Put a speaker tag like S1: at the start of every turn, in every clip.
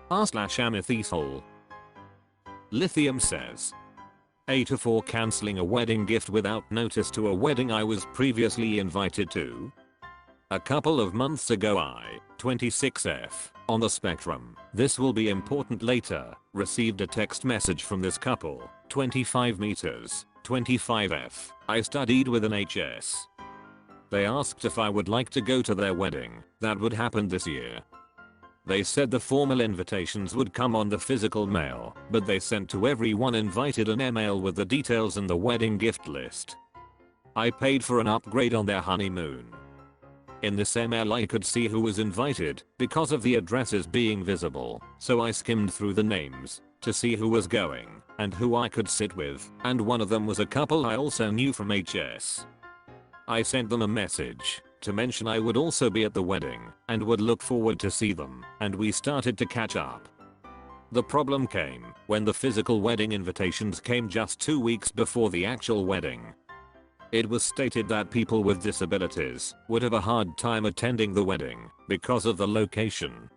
S1: r/AmItheAsshole. Lithium says, AITA for cancelling a wedding gift without notice to a wedding I was previously invited to. A couple of months ago I, 26F, on the spectrum, this will be important later, received a text message from this couple, 25 meters, 25F, I studied with an HS. They asked if I would like to go to their wedding, that would happen this year. They said the formal invitations would come on the physical mail, but they sent to everyone invited an email with the details and the wedding gift list. I paid for an upgrade on their honeymoon. In this email I could see who was invited because of the addresses being visible, so I skimmed through the names to see who was going and who I could sit with, and one of them was a couple I also knew from HS. I sent them a message to mention I would also be at the wedding and would look forward to see them, and we started to catch up. The problem came when the physical wedding invitations came just 2 weeks before the actual wedding. It was stated that people with disabilities would have a hard time attending the wedding because of the location.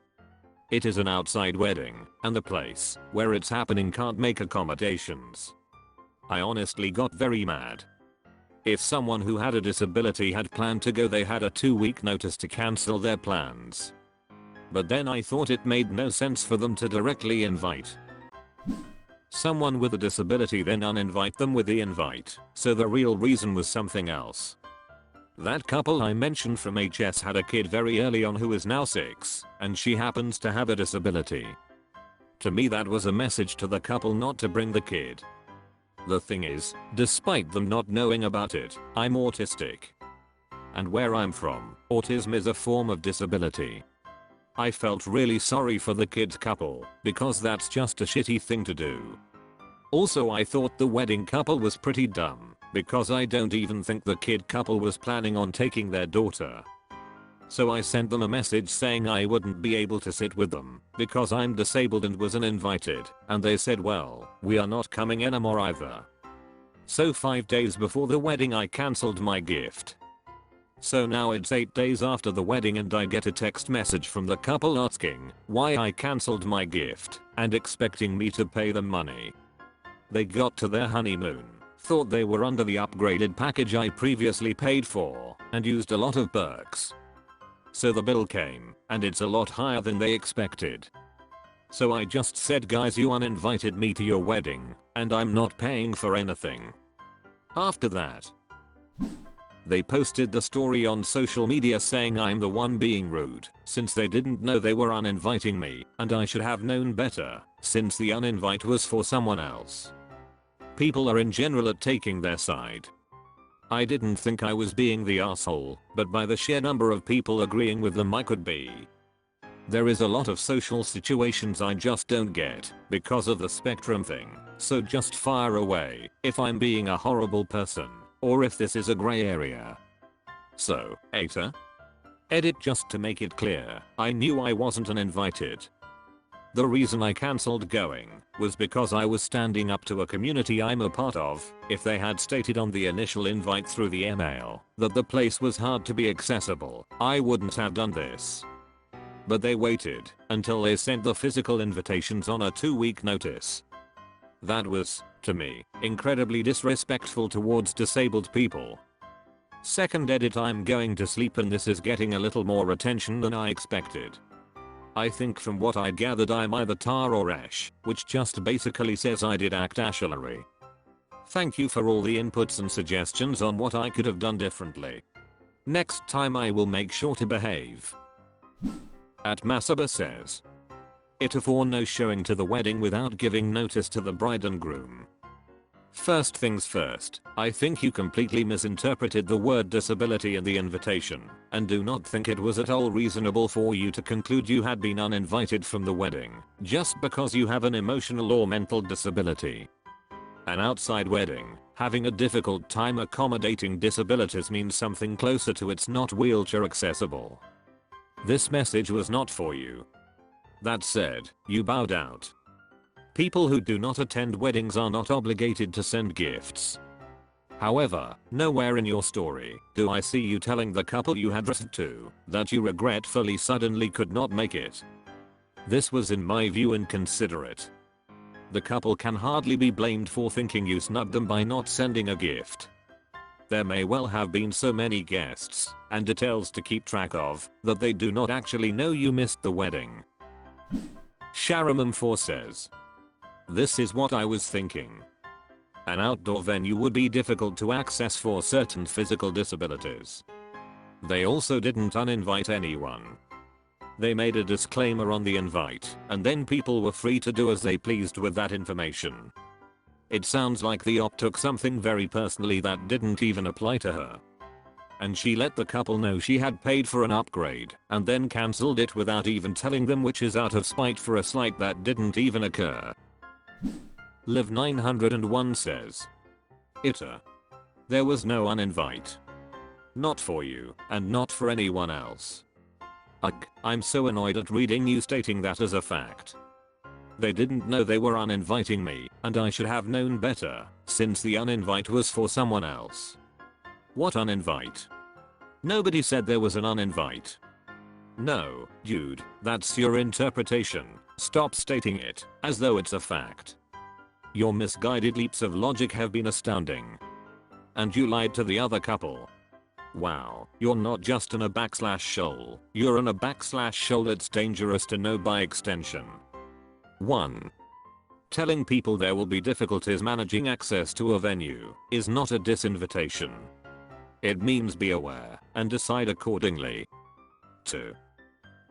S1: It is an outside wedding, and the place where it's happening can't make accommodations. I honestly got very mad. If someone who had a disability had planned to go, they had a 2-week notice to cancel their plans. But then I thought it made no sense for them to directly invite someone with a disability then uninvite them with the invite, so the real reason was something else. That couple I mentioned from HS had a kid very early on who is now 6, and she happens to have a disability. To me that was a message to the couple not to bring the kid. The thing is, despite them not knowing about it, I'm autistic. And where I'm from, autism is a form of disability. I felt really sorry for the kid couple, because that's just a shitty thing to do. Also I thought the wedding couple was pretty dumb, because I don't even think the kid couple was planning on taking their daughter. So I sent them a message saying I wouldn't be able to sit with them, because I'm disabled and was uninvited, and they said well, we are not coming anymore either. So 5 days before the wedding I cancelled my gift. So now it's 8 days after the wedding and I get a text message from the couple asking why I cancelled my gift and expecting me to pay them money. They got to their honeymoon, thought they were under the upgraded package I previously paid for, and used a lot of perks. So the bill came, and it's a lot higher than they expected. So I just said, guys, you uninvited me to your wedding, and I'm not paying for anything. After that, they posted the story on social media saying I'm the one being rude, since they didn't know they were uninviting me, and I should have known better, since the uninvite was for someone else. People are in general at taking their side. I didn't think I was being the asshole, but by the sheer number of people agreeing with them I could be. There is a lot of social situations I just don't get, because of the spectrum thing, so just fire away if I'm being a horrible person, or if this is a grey area. So, AITA? Edit. Just to make it clear, I knew I wasn't uninvited. The reason I cancelled going was because I was standing up to a community I'm a part of. If they had stated on the initial invite through the email that the place was hard to be accessible, I wouldn't have done this. But they waited until they sent the physical invitations on a 2-week notice. That was, to me, incredibly disrespectful towards disabled people. Second edit. I'm going to sleep and this is getting a little more attention than I expected. I think from what I gathered I'm either tar or ash, which just basically says I did act ashlery. Thank you for all the inputs and suggestions on what I could have done differently. Next time I will make sure to behave. @Masaba says, AITA for no showing to the wedding without giving notice to the bride and groom. First things first, I think you completely misinterpreted the word disability in the invitation, and do not think it was at all reasonable for you to conclude you had been uninvited from the wedding, just because you have an emotional or mental disability. An outside wedding, having a difficult time accommodating disabilities means something closer to it's not wheelchair accessible. This message was not for you. That said, you bowed out. People who do not attend weddings are not obligated to send gifts. However, nowhere in your story do I see you telling the couple you had dressed to that you regretfully suddenly could not make it. This was in my view inconsiderate. The couple can hardly be blamed for thinking you snubbed them by not sending a gift. There may well have been so many guests and details to keep track of that they do not actually know you missed the wedding. Sharamam4 says, "This is what I was thinking. An outdoor venue would be difficult to access for certain physical disabilities. They also didn't uninvite anyone. They made a disclaimer on the invite, and then people were free to do as they pleased with that information. It sounds like the op took something very personally that didn't even apply to her. And she let the couple know she had paid for an upgrade and then cancelled it without even telling them, which is out of spite for a slight that didn't even occur." Liv901 says, "AITA. There was no uninvite. Not for you and not for anyone else. Ugh, I'm so annoyed at reading you stating that as a fact. They didn't know they were uninviting me, and I should have known better, since the uninvite was for someone else. What uninvite? Nobody said there was an uninvite. No, dude, that's your interpretation. Stop stating it as though it's a fact. Your misguided leaps of logic have been astounding. And you lied to the other couple. Wow, you're not just an AmItheAsshole, you're an AmItheAsshole that's dangerous to know by extension. 1. Telling people there will be difficulties managing access to a venue is not a disinvitation. It means be aware and decide accordingly. 2.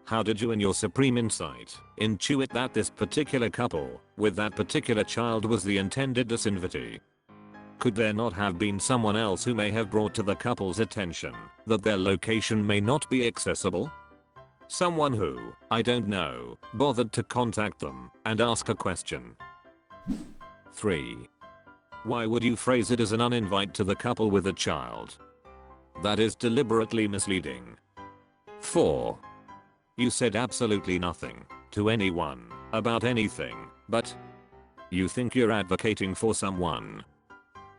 S1: How did you in your supreme insight intuit that this particular couple with that particular child was the intended disinvitee? Could there not have been someone else who may have brought to the couple's attention that their location may not be accessible? Someone who, I don't know, bothered to contact them and ask a question. 3. Why would you phrase it as an uninvite to the couple with a child? That is deliberately misleading. 4. You said absolutely nothing to anyone about anything, but you think you're advocating for someone.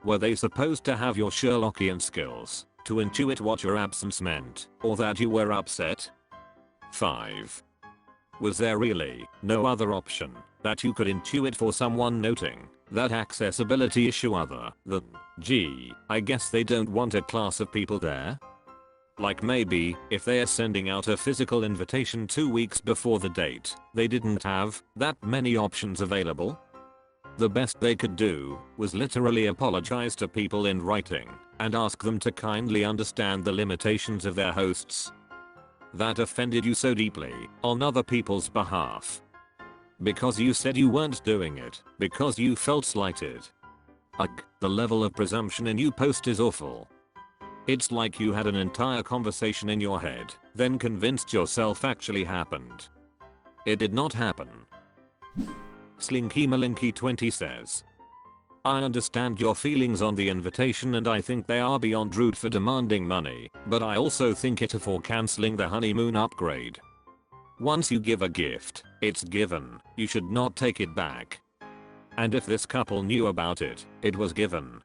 S1: Were they supposed to have your Sherlockian skills to intuit what your absence meant, or that you were upset? 5. Was there really no other option that you could intuit for someone noting that accessibility issue other than, gee, I guess they don't want a class of people there? Like maybe, if they are sending out a physical invitation 2 weeks before the date, they didn't have that many options available? The best they could do was literally apologize to people in writing and ask them to kindly understand the limitations of their hosts. That offended you so deeply on other people's behalf. Because you said you weren't doing it, because you felt slighted. Ugh, the level of presumption in you post is awful. It's like you had an entire conversation in your head, then convinced yourself actually happened. It did not happen. Slinky Malinky 20 says, I understand your feelings on the invitation and I think they are beyond rude for demanding money, but I also think it for cancelling the honeymoon upgrade. Once you give a gift, it's given, you should not take it back. And if this couple knew about it, it was given.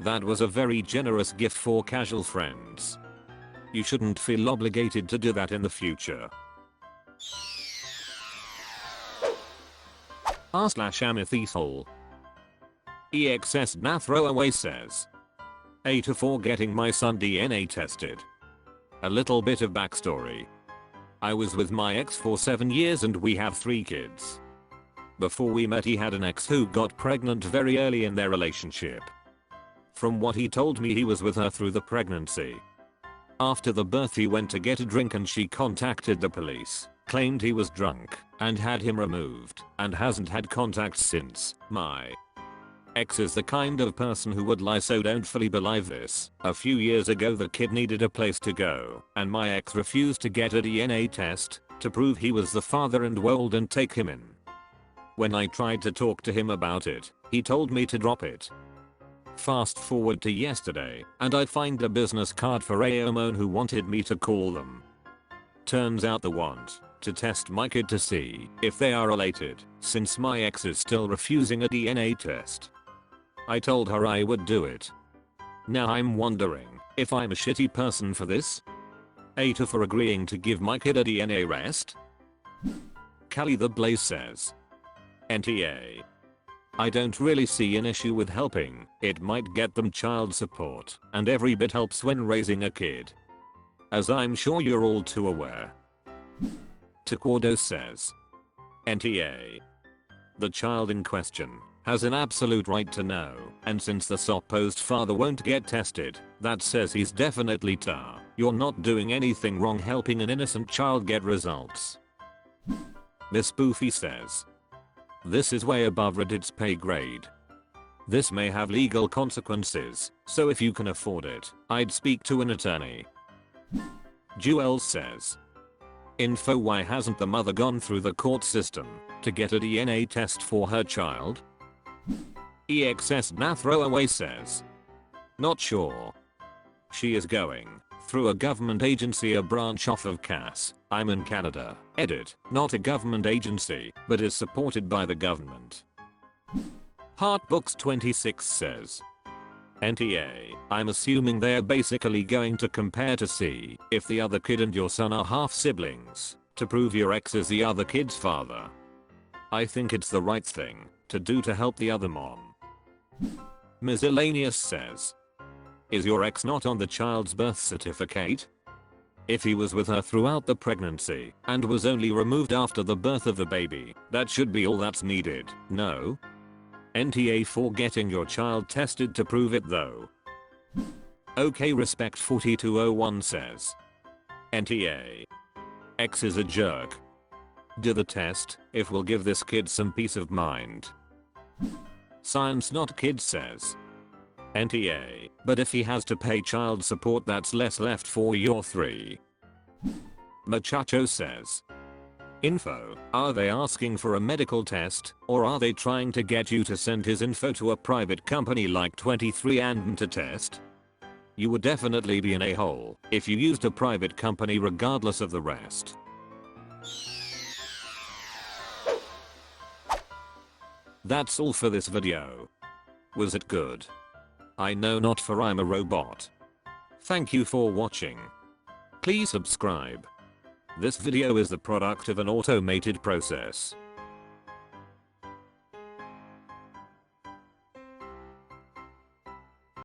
S1: That was a very generous gift for casual friends. You shouldn't feel obligated to do that in the future. r/AmItheAsshole. EXS Throwaway says, AITA for getting my son DNA tested. A little bit of backstory. I was with my ex for 7 years and we have 3 kids. Before we met he had an ex who got pregnant very early in their relationship. From what he told me he was with her through the pregnancy. After the birth he went to get a drink and she contacted the police, claimed he was drunk, and had him removed, and hasn't had contact since. My ex is the kind of person who would lie, so don't fully believe this. A few years ago the kid needed a place to go, and my ex refused to get a DNA test to prove he was the father and wouldn't take him in. When I tried to talk to him about it, he told me to drop it. Fast forward to yesterday, and I find a business card for AOMON who wanted me to call them. Turns out they want to test my kid to see if they are related, since my ex is still refusing a DNA test. I told her I would do it. Now I'm wondering if I'm a shitty person for this? AITA for agreeing to give my kid a DNA test? Cali the Blaze says. NTA. I don't really see an issue with helping. It might get them child support, and every bit helps when raising a kid. As I'm sure you're all too aware. Taquado says. NTA. The child in question has an absolute right to know, and since the supposed father won't get tested, that says he's definitely tar. You're not doing anything wrong helping an innocent child get results. Miss Boofy says. This is way above Reddit's pay grade. This may have legal consequences, so if you can afford it, I'd speak to an attorney. Jewel says. Info: why hasn't the mother gone through the court system to get a DNA test for her child? EXS Nah Throwaway says. Not sure. She is going through a government agency, a branch off of CAS. I'm in Canada. Edit. Not a government agency, but is supported by the government. Heartbooks 26 says. NTA. I'm assuming they're basically going to compare to see if the other kid and your son are half siblings, to prove your ex is the other kid's father. I think it's the right thing to do to help the other mom. Miscellaneous says. Is your ex not on the child's birth certificate? If he was with her throughout the pregnancy and was only removed after the birth of the baby, that should be all that's needed, no? NTA for getting your child tested to prove it though. OK Respect 4201 says. NTA. X is a jerk. Do the test if we'll give this kid some peace of mind. Science Not Kid says. NTA. But if he has to pay child support, that's less left for your 3. Machacho says. Info: are they asking for a medical test, or are they trying to get you to send his info to a private company like 23andMe to test? You would definitely be an a-hole if you used a private company regardless of the rest. That's all for this video. Was it good? I know not, for I'm a robot. Thank you for watching. Please subscribe. This video is the product of an automated process.